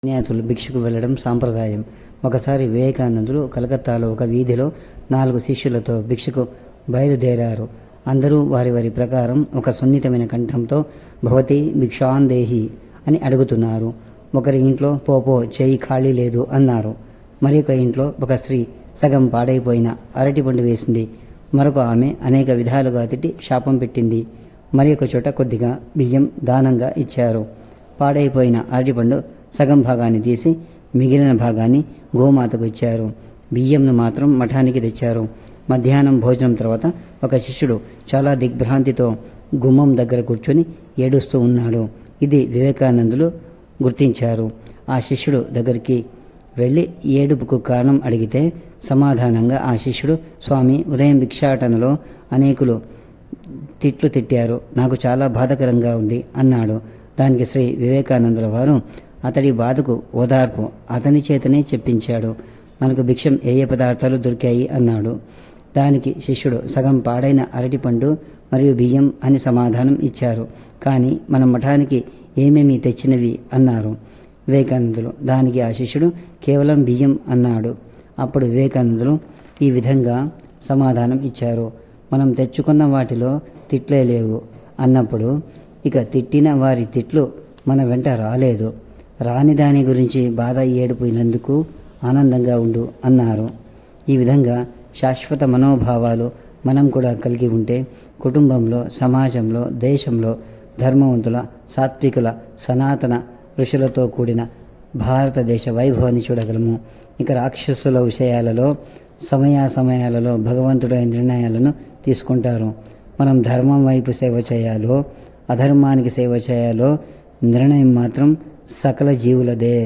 సన్యాసులు భిక్షకు వెళ్ళడం సాంప్రదాయం. ఒకసారి వివేకానందులు కలకత్తాలో ఒక వీధిలో 4 శిష్యులతో భిక్షకు బయలుదేరారు. అందరూ వారి వారి ప్రకారం ఒక సున్నితమైన కంఠంతో భవతి భిక్షాందేహి అని అడుగుతున్నారు. ఒకరి ఇంట్లో పోపో చేయి ఖాళీ లేదు అన్నారు. మరొక ఇంట్లో ఒక స్త్రీ సగం పాడైపోయిన అరటిపండు వేసింది. మరొక ఆమె అనేక విధాలుగా తిట్టి శాపం పెట్టింది. మరి ఒక చోట కొద్దిగా బియ్యం దానంగా ఇచ్చారు. పాడైపోయిన అరటిపండు సగం భాగాన్ని తీసి మిగిలిన భాగాన్ని గోమాతకు ఇచ్చారు. బియ్యంను మాత్రం మఠానికి తెచ్చారు. మధ్యాహ్నం భోజనం తర్వాత ఒక శిష్యుడు చాలా దిగ్భ్రాంతితో గుమ్మం దగ్గర కూర్చొని ఏడుస్తూ ఉన్నాడు. ఇది వివేకానందులు గుర్తించారు. ఆ శిష్యుడు దగ్గరికి వెళ్ళి ఏడుపుకు కారణం అడిగితే సమాధానంగా ఆ శిష్యుడు, స్వామి, ఉదయం భిక్షాటనలో అనేకులు తిట్లు తిట్టారు, నాకు చాలా బాధకరంగా ఉంది అన్నాడు. దానికి శ్రీ వివేకానందుల వారు అతడి బాధకు ఓదార్పు అతని చేతనే చెప్పించాడు. మనకు భిక్షం ఏ పదార్థాలు దొరికాయి అన్నాడు. దానికి శిష్యుడు సగం పాడైన అరటిపండు మరియు బియ్యం అని సమాధానం ఇచ్చారు. కానీ మన మఠానికి ఏమేమి తెచ్చినవి అన్నారు వివేకానందులు. దానికి ఆ శిష్యుడు కేవలం బియ్యం అన్నాడు. అప్పుడు వివేకానందులు ఈ విధంగా సమాధానం ఇచ్చారు, మనం తెచ్చుకున్న వాటిలో తిట్లే లేవు అన్నప్పుడు ఇక తిట్టిన వారి తిట్లు మన వెంట రాలేదు. రాని దాని గురించి బాధ ఏడిపోయినందుకు ఆనందంగా ఉండు అన్నారు. ఈ విధంగా శాశ్వత మనోభావాలు మనం కూడా కలిగి ఉంటే కుటుంబంలో, సమాజంలో, దేశంలో ధర్మవంతుల, సాత్వికుల, సనాతన ఋషులతో కూడిన భారతదేశ వైభవాన్ని చూడగలము. ఇక రాక్షసుల విషయాలలో సమయాలలో భగవంతుడైన నిర్ణయాలను తీసుకుంటారు. మనం ధర్మం వైపు సేవ చేయాలో, అధర్మానికి సేవ చేయాలో నిర్ణయం మాత్రం సకల జీవులదే.